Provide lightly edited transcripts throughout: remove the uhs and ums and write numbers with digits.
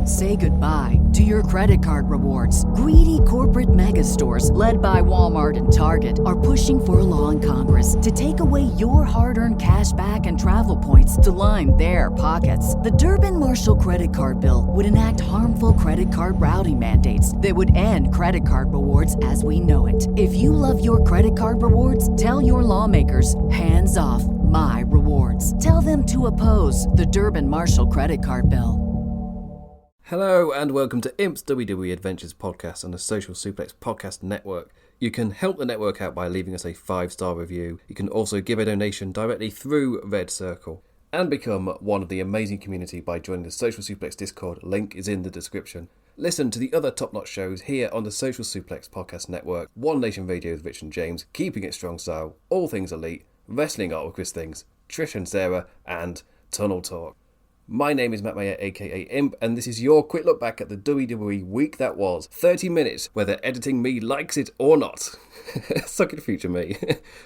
Say goodbye to your credit card rewards. Greedy corporate mega stores, led by Walmart and Target, are pushing for a law in Congress to take away your hard-earned cash back and travel points to line their pockets. The Durbin-Marshall credit card bill would enact harmful credit card routing mandates that would end credit card rewards as we know it. If you love your credit card rewards, tell your lawmakers, hands off my rewards. Tell them to oppose the Durbin-Marshall credit card bill. Hello and welcome to Imp's WWE Adventures podcast on the Social Suplex Podcast Network. You can help the network out by leaving us a 5-star review. You can also give a donation directly through Red Circle and become one of the amazing community by joining the Social Suplex Discord. Link is in the description. Listen to the other top-notch shows here on the Social Suplex Podcast Network. One Nation Radio with Rich and James, Keeping It Strong Style, All Things Elite, Wrestling Art with Chris Things, Trish and Sarah, and Tunnel Talk. My name is Matt Maher, aka Imp, and this is your quick look back at the WWE week that was. 30 minutes, whether editing me likes it or not. Suck it, future me.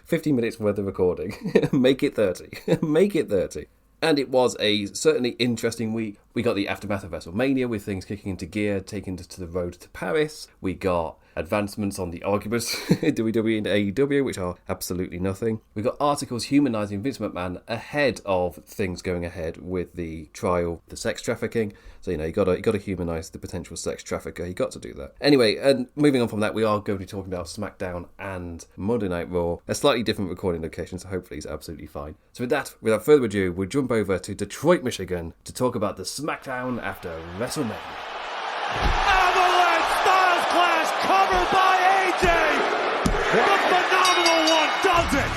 50 minutes worth of recording. Make it 30. Make it 30. And it was a certainly interesting week. We got the aftermath of WrestleMania with things kicking into gear, taking us to the road to Paris. We got advancements on the arguments WWE and AEW, which are absolutely nothing. We got articles humanising Vince McMahon ahead of things going ahead with the trial, the sex trafficking. So, you got to humanise the potential sex trafficker. You got to do that. Anyway, and moving on from that, we are going to be talking about SmackDown and Monday Night Raw. A slightly different recording location, so hopefully it's absolutely fine. So with that, without further ado, we'll jump over to Detroit, Michigan to talk about the SmackDown after WrestleMania. Covered by AJ! The phenomenal one does it!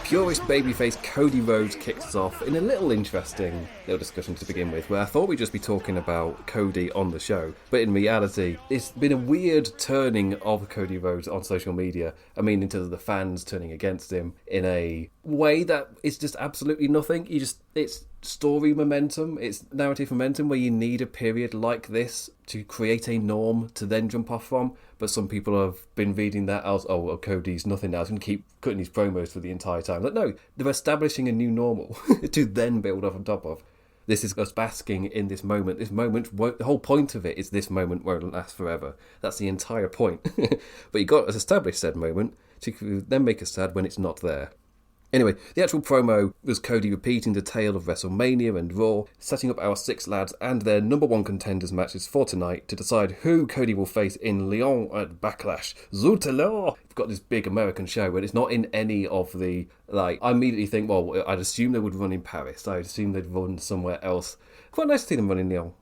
Purist babyface Cody Rhodes kicks us off in a little interesting little discussion to begin with, where I thought we'd just be talking about Cody on the show, but in reality, it's been a weird turning of Cody Rhodes on social media. I mean, in terms of the fans turning against him in a way that is just absolutely nothing. It's story momentum, it's narrative momentum where you need a period like this to create a norm to then jump off from. But some people have been reading that as, well, Cody's nothing now, he's going to keep cutting his promos for the entire time. Like, no, they're establishing a new normal to then build off on top of. This is us basking in this moment. This moment won't, the whole point of it is this moment won't last forever. That's the entire point. But you got to establish said moment to then make us sad when it's not there. Anyway, the actual promo was Cody repeating the tale of WrestleMania and Raw, setting up our 6 lads and their number 1 contenders matches for tonight to decide who Cody will face in Lyon at Backlash. Zut alors! We've got this big American show, but it's not in any of the, I immediately think, well, I'd assume they would run in Paris. I'd assume they'd run somewhere else. Quite nice to see them run in Lyon.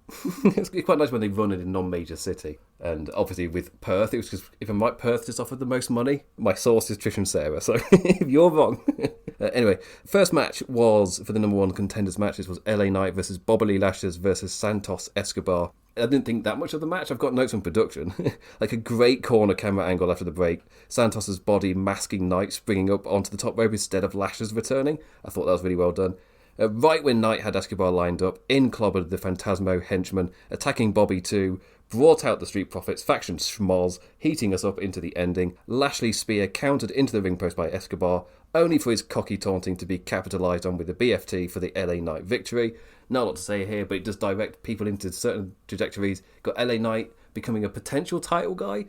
It's quite nice when they run in a non-major city. And obviously with Perth, it was just, if I'm right, Perth just offered the most money. My source is Trish and Sarah, so if you're wrong. Anyway, first match was, for the number 1 contenders matches, was LA Knight versus Bobby Lashley versus Santos Escobar. I didn't think that much of the match. I've got notes on production. Like a great corner camera angle after the break. Santos's body masking Knight springing up onto the top rope instead of Lashley's returning. I thought that was really well done. Right when Knight had Escobar lined up, in clobbered the Phantasmo henchman, attacking Bobby too, brought out the Street Profits, faction schmoz, heating us up into the ending. Lashley's spear countered into the ring post by Escobar, only for his cocky taunting to be capitalised on with the BFT for the LA Knight victory. Not a lot to say here, but it does direct people into certain trajectories. Got LA Knight becoming a potential title guy.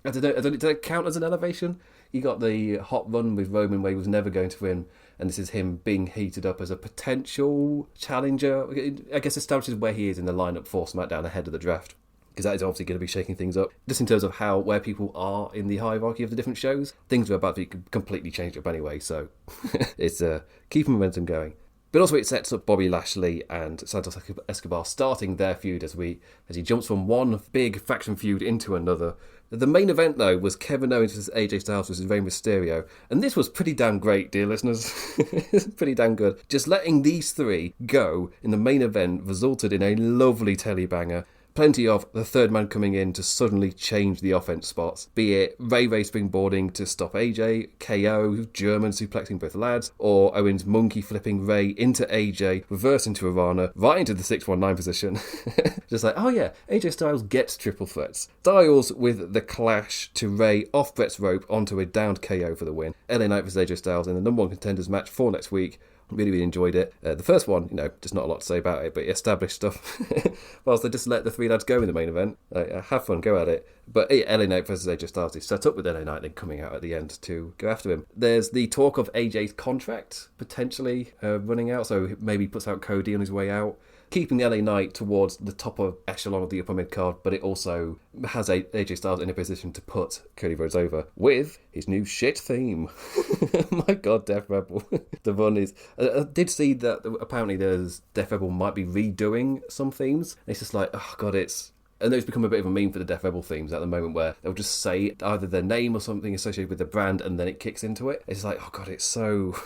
I don't know, did that count as an elevation? You got the hot run with Roman where he was never going to win, and this is him being heated up as a potential challenger. I guess establishes where he is in the lineup for SmackDown ahead of the draft, because that is obviously going to be shaking things up. Just in terms of where people are in the hierarchy of the different shows, things are about to be completely changed up anyway, so it's keeping momentum going. But also it sets up Bobby Lashley and Santos Escobar starting their feud as he jumps from one big faction feud into another. The main event, though, was Kevin Owens versus AJ Styles versus Rey Mysterio. And this was pretty damn great, dear listeners. Pretty damn good. Just letting these 3 go in the main event resulted in a lovely telly banger. Plenty of the third man coming in to suddenly change the offense spots, be it Ray springboarding to stop AJ, KO, German suplexing both lads, or Owens monkey flipping Ray into AJ, reverse into Arana, right into the 619 position. Just like, oh yeah, AJ Styles gets triple threats. Styles with the clash to Ray off Brett's rope onto a downed KO for the win. LA Knight versus AJ Styles in the number 1 contenders match for next week. Really, really enjoyed it. The first one, just not a lot to say about it, but established stuff. Whilst they just let the three lads go in the main event. Have fun, go at it. But LA Knight versus AJ Styles is set up with LA Knight then coming out at the end to go after him. There's the talk of AJ's contract potentially running out, so maybe puts out Cody on his way out, keeping LA Knight towards the top of echelon of the upper mid card, but it also has AJ Styles in a position to put Cody Rhodes over with his new shit theme. My God, Def Rebel. The fun is, I did see that apparently Def Rebel might be redoing some themes. It's just like, oh God, I know it's become a bit of a meme for the Def Rebel themes at the moment, where they'll just say either their name or something associated with the brand and then it kicks into it. It's like, oh God, it's so...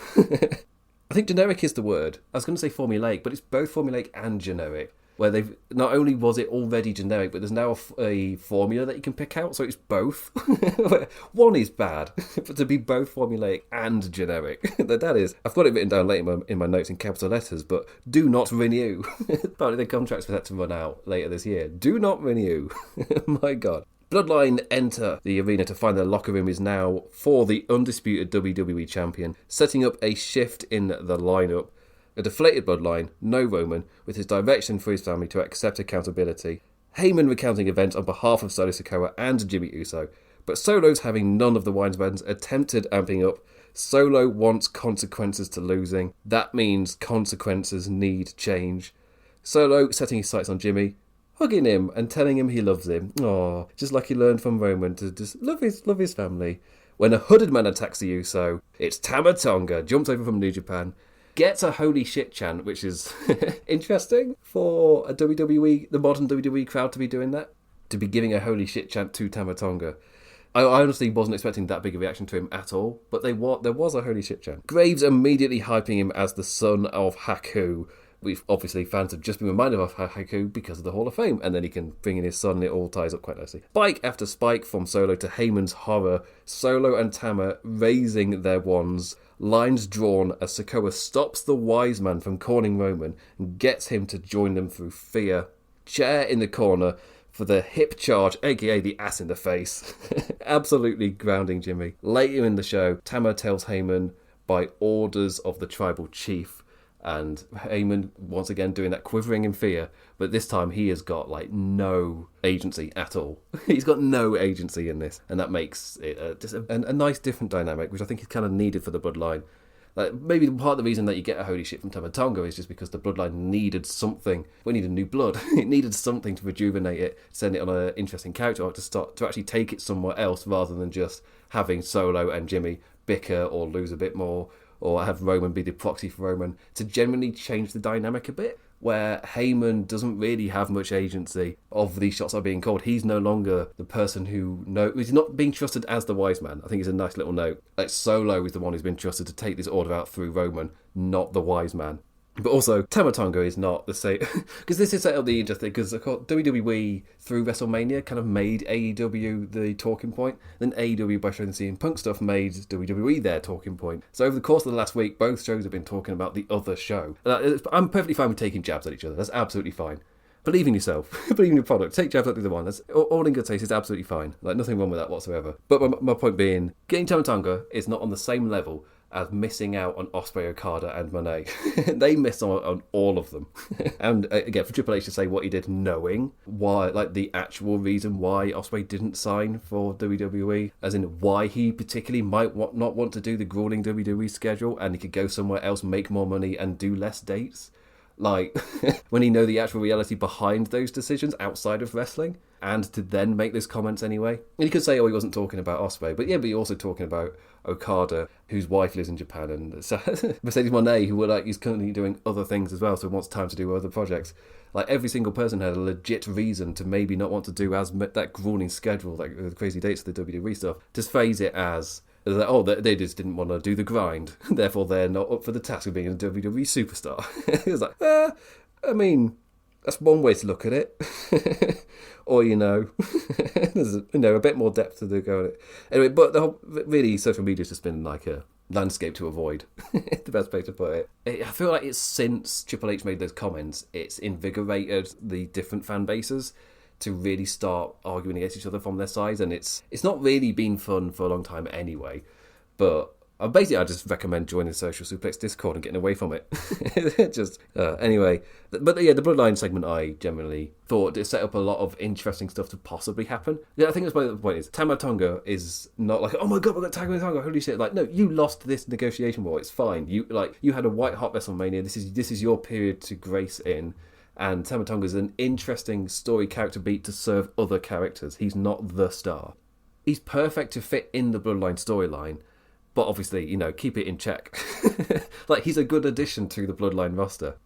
I think generic is the word. I was going to say formulaic, but it's both formulaic and generic. Where they've not only was it already generic, but there's now a formula that you can pick out, so it's both. One is bad, but to be both formulaic and generic, that is. I've got it written down later in my notes in capital letters, but do not renew. Apparently the contract's set to run out later this year. Do not renew. My God. Bloodline enter the arena to find their locker room is now for the undisputed WWE champion, setting up a shift in the lineup. A deflated Bloodline, no Roman, with his direction for his family to accept accountability. Heyman recounting events on behalf of Solo Sikoa and Jimmy Uso, but Solo's having none of the Winesman's attempted amping up. Solo wants consequences to losing. That means consequences need change. Solo setting his sights on Jimmy, hugging him and telling him he loves him. Aww, just like he learned from Roman to just love his family. When a hooded man attacks the Uso, it's Tama Tonga, jumps over from New Japan, gets a holy shit chant, which is interesting for the modern WWE crowd to be doing that. To be giving a holy shit chant to Tama Tonga. I honestly wasn't expecting that big a reaction to him at all, but there was a holy shit chant. Graves immediately hyping him as the son of Haku. We've obviously fans have just been reminded of Haku because of the Hall of Fame, and then he can bring in his son and it all ties up quite nicely. Spike after spike from Solo to Heyman's horror, Solo and Tama raising their wands, lines drawn as Sikoa stops the wise man from cornering Roman and gets him to join them through fear. Chair in the corner for the hip charge, aka the ass in the face. Absolutely grounding Jimmy. Later in the show, Tama tells Heyman by orders of the tribal chief, and Heyman once again doing that quivering in fear, but this time he has got no agency at all. He's got no agency in this, and that makes it just a nice different dynamic, which I think is kind of needed for the Bloodline. Maybe part of the reason that you get a holy shit from Tama Tonga is just because the Bloodline needed something. We needed new blood. It needed something to rejuvenate it, send it on an interesting character arc to actually take it somewhere else, rather than just having Solo and Jimmy bicker or lose a bit more, or have Roman be the proxy for Roman, to genuinely change the dynamic a bit, where Heyman doesn't really have much agency of these shots are being called. He's no longer the person he's not being trusted as the wise man. I think it's a nice little note. Solo is the one who's been trusted to take this order out through Roman, not the wise man. But also, Tama Tonga is not the same, because this is set up the interesting, because WWE through WrestleMania kind of made AEW the talking point, then AEW by showing the CM Punk stuff made WWE their talking point. So over the course of the last week, both shows have been talking about the other show. I'm perfectly fine with taking jabs at each other, that's absolutely fine. Believe in yourself, believe in your product, take jabs at the other one, that's all in good taste, is absolutely fine. Nothing wrong with that whatsoever. But my point being, getting Tama Tonga is not on the same level as missing out on Ospreay, Okada and Monet. They missed on all of them. And again, for Triple H to say what he did knowing why, the actual reason why Ospreay didn't sign for WWE, as in why he particularly might not want to do the grueling WWE schedule and he could go somewhere else, make more money and do less dates. When he know the actual reality behind those decisions outside of wrestling, and to then make those comments anyway. And you could say, he wasn't talking about Ospreay, but you're also talking about Okada, whose wife lives in Japan, and Mercedes Moné, who is currently doing other things as well, so wants time to do other projects. Every single person had a legit reason to maybe not want to do as that grueling schedule, the crazy dates of the WWE stuff. Just phrase it as they just didn't want to do the grind, therefore they're not up for the task of being a WWE superstar. It was that's one way to look at it. Or, there's a bit more depth to the go at it. Anyway, but really, social media's just been like a landscape to avoid. The best way to put it. I feel like it's since Triple H made those comments, it's invigorated the different fan bases to really start arguing against each other from their sides, and it's not really been fun for a long time anyway. But I just recommend joining the Social Suplex Discord and getting away from it. Anyway. But yeah, the Bloodline segment I generally thought it set up a lot of interesting stuff to possibly happen. Yeah, I think that's the point is, Tama Tonga is not like, oh my god, we've got Tama Tonga, holy shit. Like, no, you lost this negotiation war, it's fine. You had a white hot WrestleMania, this is your period to grace in. And Tama Tonga is an interesting story character beat to serve other characters. He's not the star. He's perfect to fit in the Bloodline storyline, but obviously, keep it in check. Like, he's a good addition to the Bloodline roster.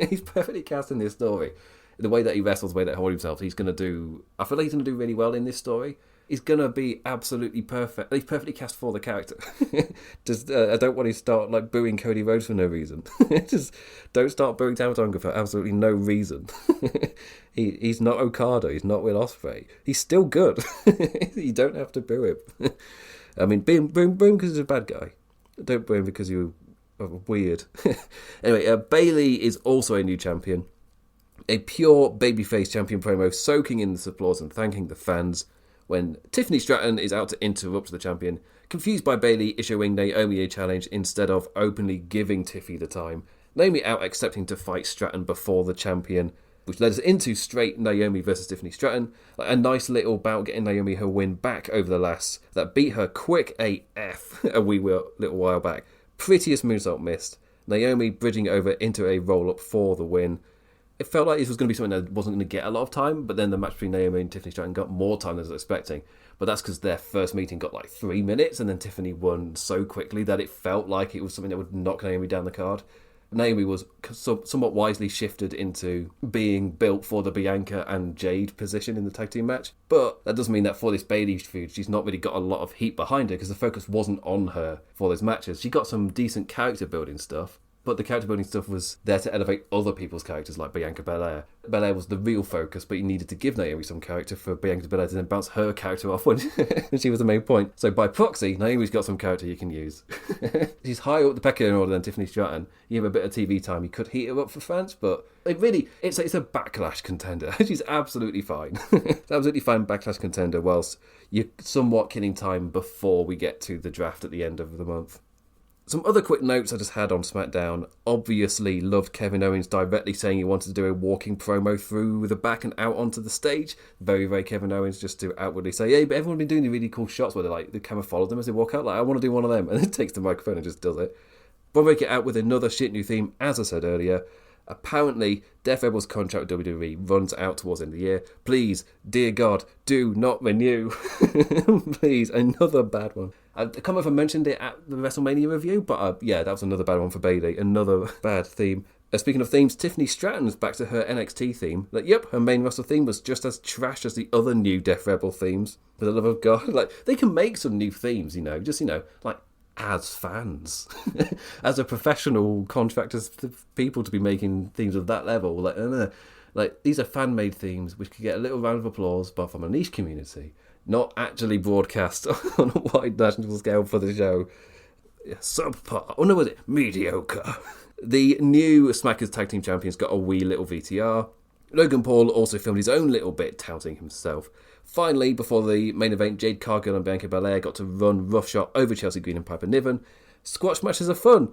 He's perfectly cast in this story. The way that he wrestles, the way that he holds himself, I feel like he's going to do really well in this story. He's going to be absolutely perfect. He's perfectly cast for the character. I don't want to start, booing Cody Rhodes for no reason. Just don't start booing Tama Tonga for absolutely no reason. He's not Okada. He's not Will Ospreay. He's still good. You don't have to boo him. I mean, boo him because he's a bad guy. Don't boo him because you're weird. Anyway, Bayley is also a new champion. A pure babyface champion promo soaking in the applause and thanking the fans when Tiffany Stratton is out to interrupt the champion, confused by Bayley issuing Naomi a challenge instead of openly giving Tiffy the time. Naomi out accepting to fight Stratton before the champion, which led us into straight Naomi versus Tiffany Stratton. A nice little bout getting Naomi her win back over the lass that beat her quick AF a little while back. Prettiest moonsault missed. Naomi bridging over into a roll-up for the win. It felt like this was going to be something that wasn't going to get a lot of time, but then the match between Naomi and Tiffany Stratton got more time than I was expecting. But that's because their first meeting got 3 minutes, and then Tiffany won so quickly that it felt like it was something that would knock Naomi down the card. Naomi was somewhat wisely shifted into being built for the Bianca and Jade position in the tag team match. But that doesn't mean that for this Bayley feud, she's not really got a lot of heat behind her because the focus wasn't on her for those matches. She got some decent character building stuff, but the character building stuff was there to elevate other people's characters like Bianca Belair. Belair was the real focus, but you needed to give Naomi some character for Bianca Belair to then bounce her character off when she was the main point. So by proxy, Naomi's got some character you can use. She's higher up the pecking order than Tiffany Stratton. You have a bit of TV time, you could heat her up for fans, but it's a backlash contender. She's absolutely fine. It's absolutely fine backlash contender whilst you're somewhat killing time before we get to the draft at the end of the month. Some other quick notes I just had on SmackDown. Obviously loved Kevin Owens directly saying he wanted to do a walking promo through the back and out onto the stage. Very, very Kevin Owens, just to outwardly say, hey, but everyone's been doing the really cool shots where the camera followed them as they walk out. I want to do one of them. And then takes the microphone and just does it. We'll make it out with another shit new theme, as I said earlier. Apparently, Def Rebel's contract with WWE runs out towards the end of the year. Please, dear God, do not renew. Please, another bad one. I can't remember if I mentioned it at the WrestleMania review, but that was another bad one for Bayley. Another bad theme. Speaking of themes, Tiffany Stratton's back to her NXT theme. Her main roster theme was just as trash as the other new Def Rebel themes. For the love of God, they can make some new themes, as fans, as a professional contractors, people to be making themes of that level. These are fan-made themes which could get a little round of applause, but from a niche community, not actually broadcast on a wide national scale for the show. Subpar. Oh no, was it mediocre? The new Smackers Tag Team Champions got a wee little VTR. Logan Paul also filmed his own little bit touting himself. Finally, before the main event, Jade Cargill and Bianca Belair got to run roughshod over Chelsea Green and Piper Niven. Squash matches are fun.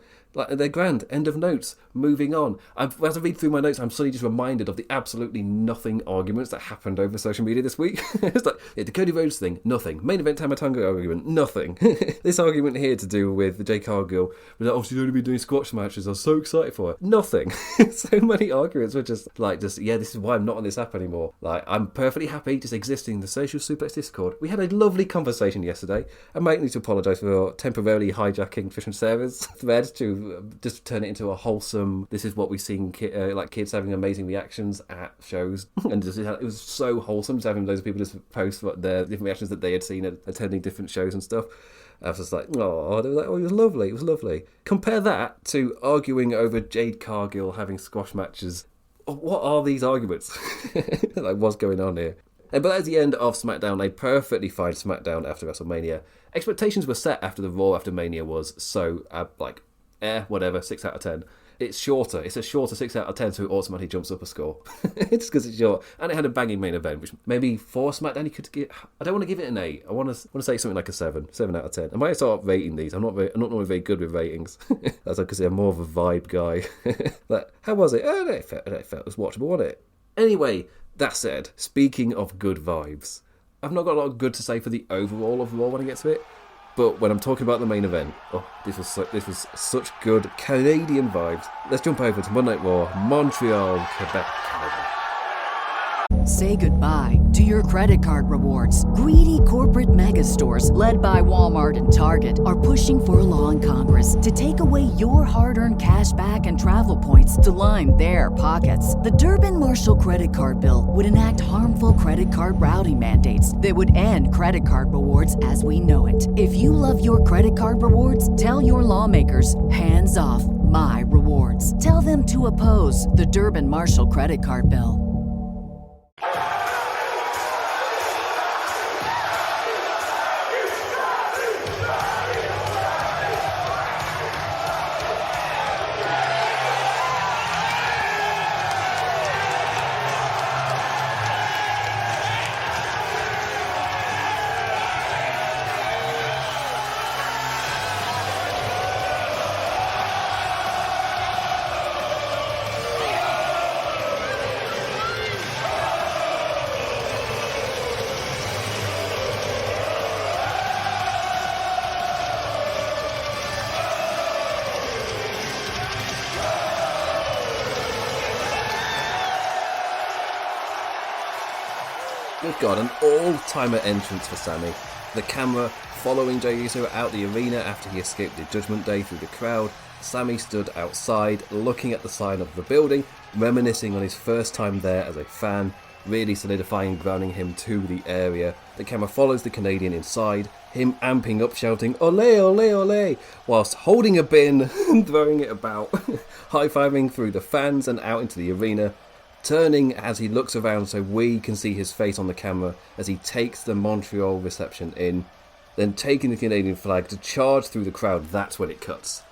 They're grand. End of notes. Moving on. As I read through my notes, I'm suddenly just reminded of the absolutely nothing arguments that happened over social media this week. It's the Cody Rhodes thing, nothing. Main event Tama Tonga argument, nothing. This argument here to do with Jade Cargill, she's only been doing squash matches. I was so excited for it. Nothing. So many arguments were this is why I'm not on this app anymore. I'm perfectly happy just existing in the Social Suplex Discord. We had a lovely conversation yesterday. I might need to apologise for temporarily hijacking Fish and Sarah's thread to just turn it into a wholesome, this is what we've seen, kids having amazing reactions at shows. And it was so wholesome just having loads of people just post their different reactions that they had seen at attending different shows and stuff. I was just it was lovely, it was lovely. Compare that to arguing over Jade Cargill having squash matches. What are these arguments? What's going on here? But that's the end of SmackDown, a perfectly fine SmackDown after WrestleMania. Expectations were set after the Raw after Mania was so, whatever, 6 out of 10. It's shorter. It's a shorter 6 out of 10, so it automatically jumps up a score. It's because it's short. And it had a banging main event, which maybe for SmackDown you could give... I don't want to give it an 8. I want to say something like a 7 out of 10. I might start rating these. I'm not normally very good with ratings. That's because I'm more of a vibe guy. Like, how was it? It felt was watchable, wasn't it? Anyway, that said, speaking of good vibes, I've not got a lot of good to say for the overall of Raw when I get to it. But when I'm talking about the main event, this was such good Canadian vibes. Let's jump over to Monday Night Raw, Montreal, Quebec, Canada. Say goodbye to your credit card rewards. Greedy corporate mega stores, led by Walmart and Target, are pushing for a law in Congress to take away your hard-earned cash back and travel points to line their pockets. The Durbin-Marshall credit card bill would enact harmful credit card routing mandates that would end credit card rewards as we know it. If you love your credit card rewards, tell your lawmakers, hands off my rewards. Tell them to oppose the Durbin-Marshall credit card bill. We've got an all-timer entrance for Sami. The camera following Jey Uso out the arena after he escaped the Judgment Day through the crowd. Sami stood outside, looking at the sign of the building, reminiscing on his first time there as a fan, really solidifying and grounding him to the area. The camera follows the Canadian inside, him amping up, shouting, "Ole, ole, ole," whilst holding a bin and throwing it about, high-fiving through the fans and out into the arena. Turning as he looks around so we can see his face on the camera as he takes the Montreal reception in, then taking the Canadian flag to charge through the crowd. That's when it cuts.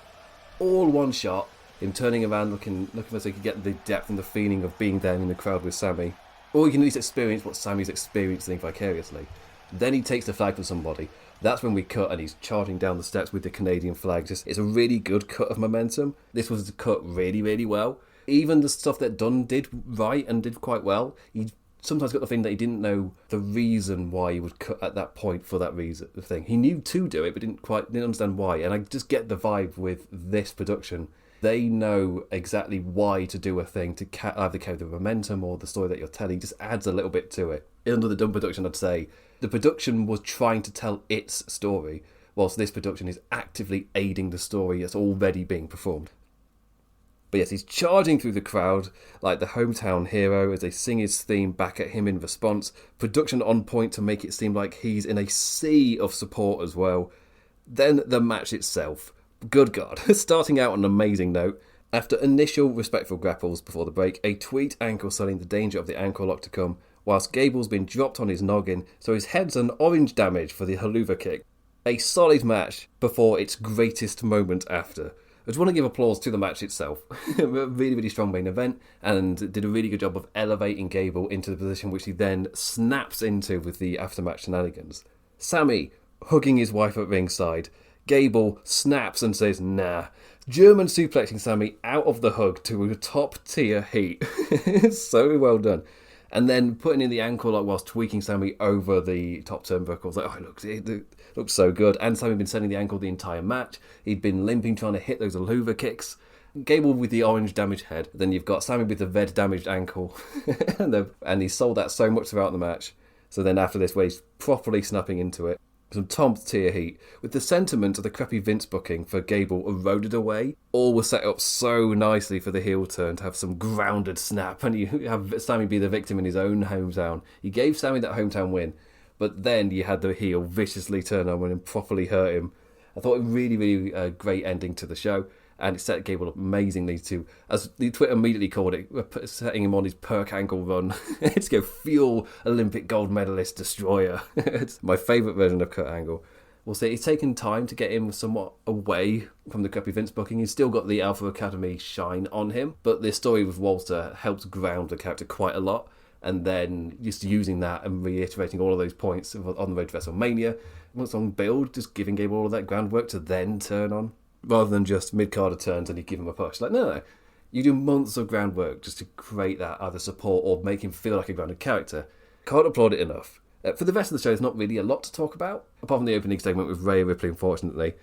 All one shot, him turning around looking as he could get the depth and the feeling of being there in the crowd with Sami. Or you can at least experience what Sami's experiencing vicariously. Then he takes the flag from somebody. That's when we cut and he's charging down the steps with the Canadian flag. It's a really good cut of momentum. This was cut really, really well. Even the stuff that Dunn did right and did quite well, he sometimes got the thing that he didn't know the reason why he would cut at that point for that reason. The thing he knew to do it, but didn't understand why. And I just get the vibe with this production. They know exactly why to do a thing to either carry the momentum or the story that you're telling. Just adds a little bit to it. Under the Dunn production, I'd say the production was trying to tell its story, whilst this production is actively aiding the story that's already being performed. But yes, he's charging through the crowd like the hometown hero as they sing his theme back at him in response. Production on point to make it seem like he's in a sea of support as well. Then the match itself. Good God. Starting out on an amazing note. After initial respectful grapples before the break, a tweet ankle selling the danger of the ankle lock to come, whilst Gable's been dropped on his noggin, so his head's an orange damage for the haluva kick. A solid match before its greatest moment after. I just want to give applause to the match itself. A really, really strong main event, and did a really good job of elevating Gable into the position which he then snaps into with the aftermatch shenanigans. Sami hugging his wife at ringside. Gable snaps and says, "Nah." German suplexing Sami out of the hug to a top tier heat. So well done. And then putting in the ankle lock whilst tweaking Sami over the top turnbuckle. I was like, it looks so good. And Sami had been selling the ankle the entire match. He'd been limping, trying to hit those haluva kicks. Gable with the orange damaged head. Then you've got Sami with the red damaged ankle. And he sold that so much throughout the match. So then after this, where he's properly snapping into it. Some top tier heat. With the sentiment of the crappy Vince booking for Gable eroded away, all was set up so nicely for the heel turn to have some grounded snap, and you have Sami be the victim in his own hometown. You gave Sami that hometown win, but then you had the heel viciously turn on him and properly hurt him. I thought it really, really great ending to the show, and it set Gable up amazingly too. As the Twitter immediately called it, setting him on his Perk Angle run. It's go fuel Olympic gold medalist destroyer. It's my favourite version of Kurt Angle. We'll see. It's taken time to get him somewhat away from the crappy Vince booking. He's still got the Alpha Academy shine on him, but the story with Walter helps ground the character quite a lot. And then just using that and reiterating all of those points on the road to WrestleMania. Once on build, just giving Gable all of that groundwork to then turn on. Rather than just mid-carder turns and you give him a push. Like, no. You do months of groundwork just to create that either support or make him feel like a grounded character. Can't applaud it enough. For the rest of the show, there's not really a lot to talk about, apart from the opening segment with Rhea Ripley, unfortunately.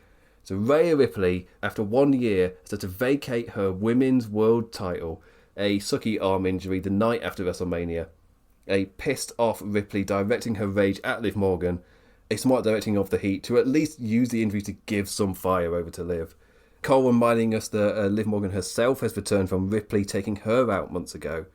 So Rhea Ripley, after 1 year, has had to vacate her women's world title, a sucky arm injury the night after WrestleMania, a pissed-off Ripley directing her rage at Liv Morgan, a smart directing of the heat to at least use the injury to give some fire over to Liv. Cole reminding us that Liv Morgan herself has returned from Ripley taking her out months ago.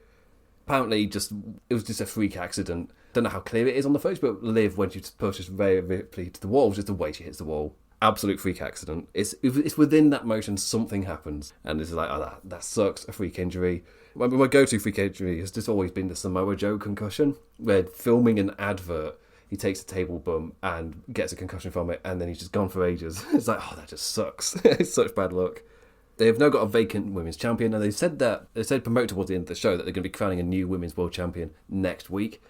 Apparently, it was just a freak accident. Don't know how clear it is on the footage, but Liv, when she pushes Rhea Ripley to the wall, just the way she hits the wall. Absolute freak accident. It's within that motion, something happens. And it's like, oh, that sucks, a freak injury. My go-to freak injury has just always been the Samoa Joe concussion, where filming an advert, he takes a table bump and gets a concussion from it, and then he's just gone for ages. It's like, oh, that just sucks. It's such bad luck. They have now got a vacant women's champion, and they said promoted towards the end of the show that they're going to be crowning a new women's world champion next week.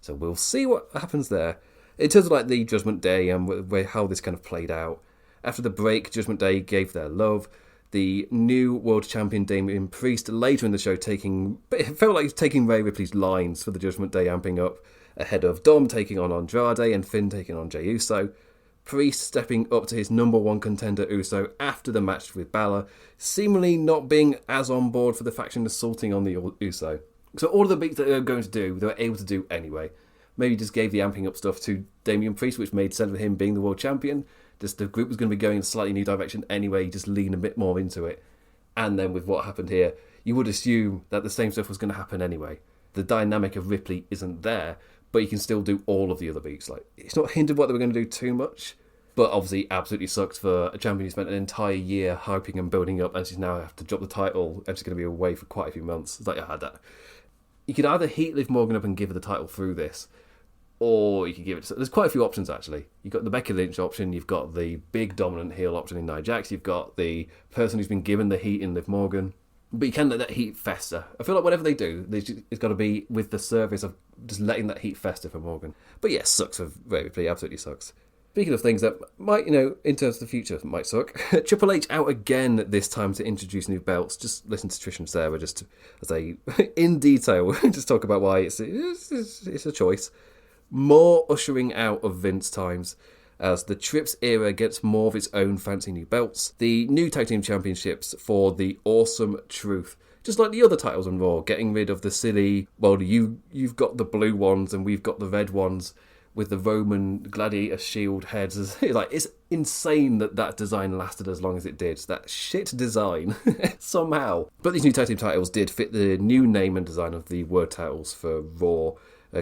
So we'll see what happens there. In terms of like the Judgment Day and how this kind of played out, after the break, Judgment Day gave their love. The new world champion Damian Priest later in the show it felt like he was taking Rhea Ripley's lines for the Judgment Day, amping up ahead of Dom taking on Andrade and Finn taking on Jey Uso. Priest stepping up to his number one contender Uso after the match with Balor, seemingly not being as on board for the faction assaulting on the Uso. So all of the beats that they were going to do, they were able to do anyway. Maybe just gave the amping up stuff to Damian Priest, which made sense with him being the world champion. Just the group was going to be going in a slightly new direction anyway, just lean a bit more into it. And then with what happened here, you would assume that the same stuff was going to happen anyway. The dynamic of Ripley isn't there, but you can still do all of the other beats. Like, it's not hinted what they were going to do too much, but obviously absolutely sucks for a champion who spent an entire year hyping and building up, and she's now have to drop the title, and she's going to be away for quite a few months. It's like, I had that. You could either heat Liv Morgan up and give her the title through this, or you could give it to... There's quite a few options, actually. You've got the Becky Lynch option, you've got the big dominant heel option in Nia Jax, you've got the person who's been given the heat in Liv Morgan. But you can let that heat fester. I feel like whatever they do, it's got to be with the service of just letting that heat fester for Morgan. But yes, sucks for Rhea Ripley, absolutely sucks. Speaking of things that might, in terms of the future, might suck. Triple H out again this time to introduce new belts. Just listen to Trish and Sarah just as they, in detail, just talk about why it's a choice. More ushering out of Vince times as the Trips era gets more of its own fancy new belts. The new tag team championships for the Awesome Truth. Just like the other titles on Raw, getting rid of the silly, well, you've got the blue ones and we've got the red ones with the Roman gladiator shield heads. It's insane that design lasted as long as it did. That shit design, somehow. But these new tag team titles did fit the new name and design of the word titles for Raw,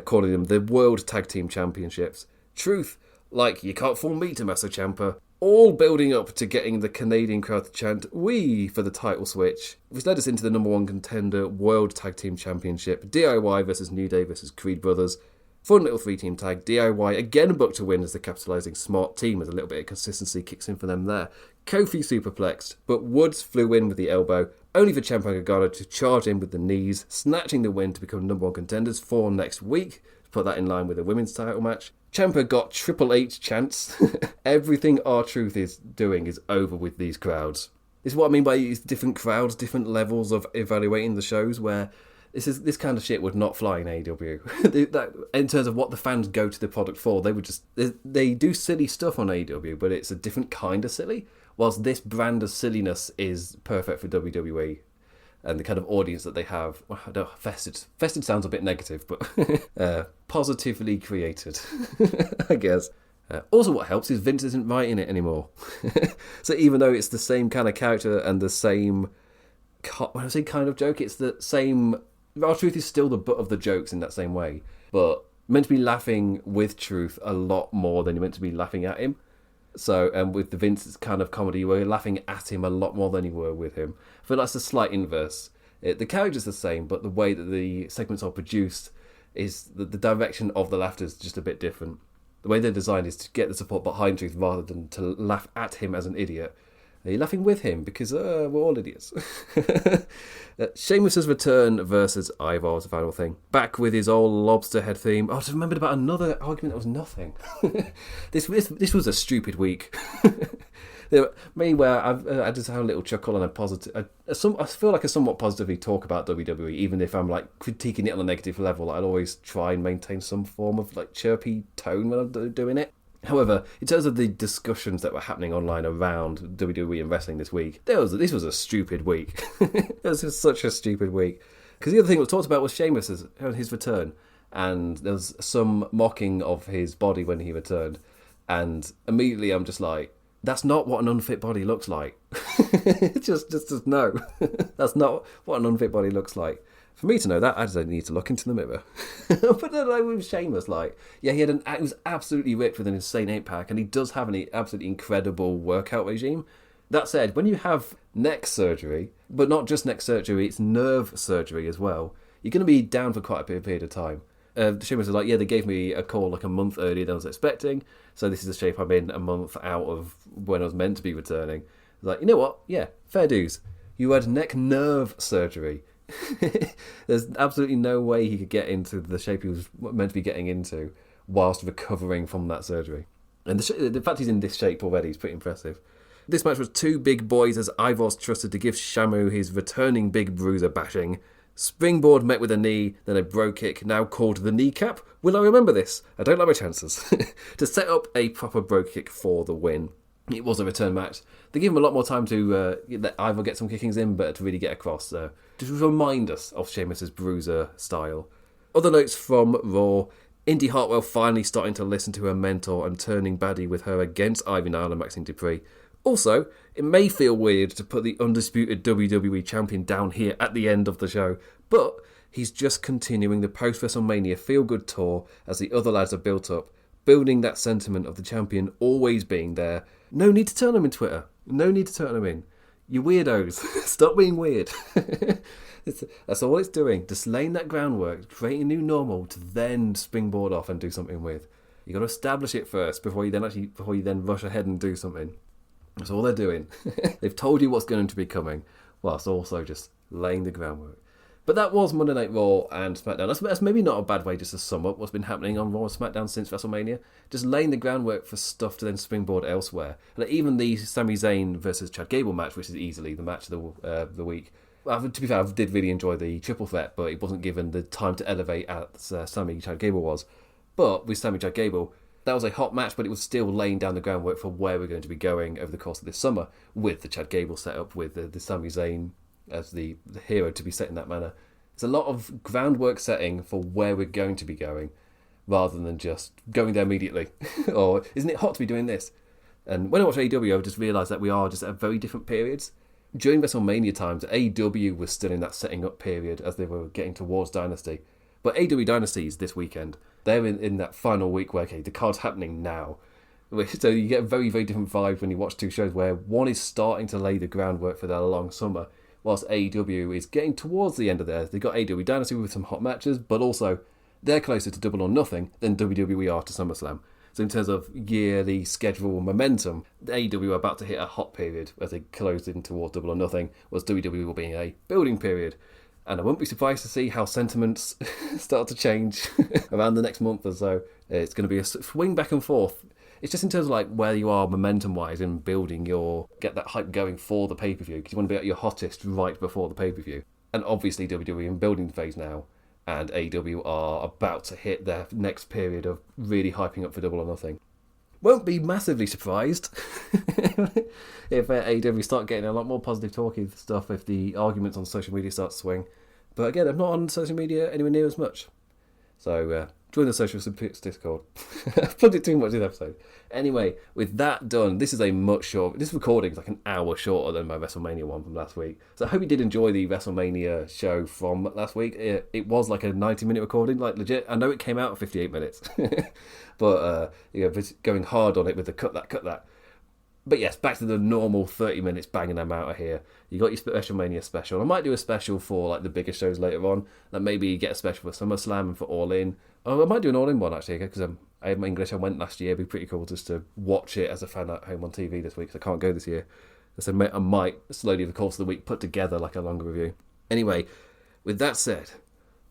calling them the World Tag Team Championships. Truth, like you can't fool me, Tommaso Ciampa. All building up to getting the Canadian crowd to chant "Wee" for the title switch, which led us into the number one contender World Tag Team Championship, DIY versus New Day versus Creed Brothers. Fun little 3-team tag. DIY again booked to win as the capitalising smart team, as a little bit of consistency kicks in for them there. Kofi superplexed, but Woods flew in with the elbow, only for Ciampa and Gargano to charge in with the knees, snatching the win to become number one contenders for next week. Put that in line with a women's title match. Ciampa got Triple H chants. Everything R-Truth is doing is over with these crowds. This is what I mean by different crowds, different levels of evaluating the shows, where this kind of shit would not fly in AEW. In terms of what the fans go to the product for, they do silly stuff on AEW, but it's a different kind of silly. Whilst this brand of silliness is perfect for WWE and the kind of audience that they have. Well, I don't, fested sounds a bit negative, but positively created, I guess. Also, what helps is Vince isn't writing it anymore. So even though it's the same kind of character and the same, when I say kind of joke, it's the same. R-Truth is still the butt of the jokes in that same way, but meant to be laughing with Truth a lot more than you're meant to be laughing at him. So, and with the Vince kind of comedy, you were laughing at him a lot more than you were with him. I feel that's a slight inverse. The character's the same, but the way that the segments are produced is the direction of the laughter is just a bit different. The way they're designed is to get the support behind Truth rather than to laugh at him as an idiot. Are you laughing with him? Because we're all idiots. Sheamus' return versus Ivar was the final thing. Back with his old lobster head theme. I just remembered about another argument that was nothing. This was a stupid week. Me, where I just have a little chuckle and a positive. I feel like I somewhat positively talk about WWE, even if I'm like critiquing it on a negative level. I'd always try and maintain some form of like chirpy tone when I'm doing it. However, in terms of the discussions that were happening online around WWE and wrestling this week, this was a stupid week. It was just such a stupid week. Because the other thing that was talked about was Sheamus, his return. And there was some mocking of his body when he returned. And immediately I'm just like, that's not what an unfit body looks like. just no. That's not what an unfit body looks like. For me to know that, I just need to look into the mirror. But then with Sheamus, like, yeah, he was absolutely ripped with an insane 8-pack, and he does have an absolutely incredible workout regime. That said, when you have neck surgery, but not just neck surgery, it's nerve surgery as well, you're going to be down for quite a period of time. Sheamus was like, yeah, they gave me a call like a month earlier than I was expecting, so this is the shape I'm in a month out of when I was meant to be returning. I was like, you know what? Yeah, fair dues. You had neck nerve surgery. There's absolutely no way he could get into the shape he was meant to be getting into whilst recovering from that surgery. And the fact he's in this shape already is pretty impressive. This match was two big boys as Ivar's trusted to give Shamu his returning big bruiser bashing. Springboard met with a knee, then a bro kick, now called the kneecap. Will I remember this? I don't like my chances. To set up a proper bro kick for the win. It was a return match. They give him a lot more time to let Ivar get some kickings in, but to really get across. To remind us of Sheamus' bruiser style. Other notes from Raw. Indy Hartwell finally starting to listen to her mentor and turning baddie with her against Ivy Nile and Maxine Dupree. Also, it may feel weird to put the undisputed WWE champion down here at the end of the show, but he's just continuing the post-WrestleMania feel-good tour as the other lads are built up, building that sentiment of the champion always being there. No need to turn him in Twitter. No need to turn him in. You weirdos. Stop being weird. That's all it's doing. Just laying that groundwork, creating a new normal to then springboard off and do something with. You got to establish it first before you then rush ahead and do something. That's all they're doing. They've told you what's going to be coming, whilst also just laying the groundwork. But that was Monday Night Raw and SmackDown. That's maybe not a bad way just to sum up what's been happening on Raw and SmackDown since WrestleMania. Just laying the groundwork for stuff to then springboard elsewhere. Like even the Sami Zayn versus Chad Gable match, which is easily the match of the week. To be fair, I did really enjoy the triple threat, but it wasn't given the time to elevate as Sami Chad Gable was. But with Sami Chad Gable, that was a hot match, but it was still laying down the groundwork for where we're going to be going over the course of this summer with the Chad Gable setup, with the Sami Zayn as the hero to be set in that manner. It's a lot of groundwork setting for where we're going to be going, rather than just going there immediately. Or, isn't it hot to be doing this? And when I watch AEW, I've just realised that we are just at very different periods. During WrestleMania times, AEW was still in that setting up period as they were getting towards Dynasty. But AEW Dynasty is this weekend. They're in that final week where, okay, the card's happening now. So you get a very, very different vibe when you watch two shows where one is starting to lay the groundwork for their long summer, whilst AEW is getting towards the end of theirs. They've got AEW Dynasty with some hot matches, but also they're closer to Double or Nothing than WWE are to SummerSlam. So in terms of yearly schedule momentum, AEW are about to hit a hot period as they close in towards Double or Nothing, whilst WWE will be in a building period. And I won't be surprised to see how sentiments start to change around the next month or so. It's going to be a swing back and forth. It's just in terms of like where you are momentum-wise in building get that hype going for the pay-per-view, because you want to be at your hottest right before the pay-per-view. And obviously WWE in building phase now, and AEW are about to hit their next period of really hyping up for Double or Nothing. Won't be massively surprised if AEW start getting a lot more positive talking stuff if the arguments on social media start to swing. But again, I'm not on social media anywhere near as much. So join the Social Supports Discord. I've plugged it too much in this episode. Anyway, with that done, this is a much shorter... This recording is like an hour shorter than my WrestleMania one from last week. So I hope you did enjoy the WrestleMania show from last week. It was like a 90-minute recording, like legit. I know it came out at 58 minutes. But going hard on it with the cut that. But yes, back to the normal 30 minutes banging them out of here. You got your WrestleMania special. I might do a special for like the bigger shows later on. Like maybe get a special for SummerSlam and for All In. Oh, I might do an All In one actually, because I'm English. I went last year. It'd be pretty cool just to watch it as a fan at home on TV this week, because I can't go this year. So I might slowly, over the course of the week, put together like a longer review. Anyway, with that said,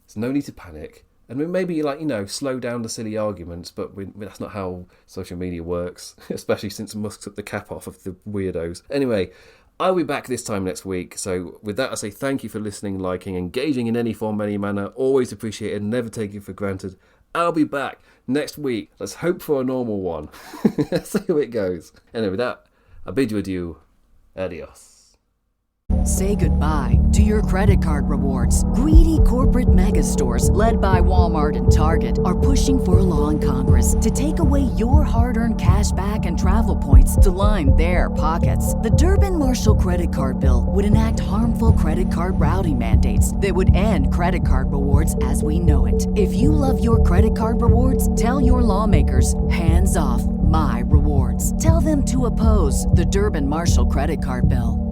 there's no need to panic. And maybe, slow down the silly arguments, but that's not how social media works, especially since Musk took the cap off of the weirdos. Anyway, I'll be back this time next week. So with that, I say thank you for listening, liking, engaging in any form, any manner. Always appreciated, never take it for granted. I'll be back next week. Let's hope for a normal one. Let's see how it goes. Anyway, with that, I bid you adieu. Adios. Say goodbye to your credit card rewards. Greedy corporate mega stores, led by Walmart and Target, are pushing for a law in Congress to take away your hard-earned cash back and travel points to line their pockets. The Durbin-Marshall credit card bill would enact harmful credit card routing mandates that would end credit card rewards as we know it. If you love your credit card rewards, tell your lawmakers, hands off my rewards. Tell them to oppose the Durbin-Marshall credit card bill.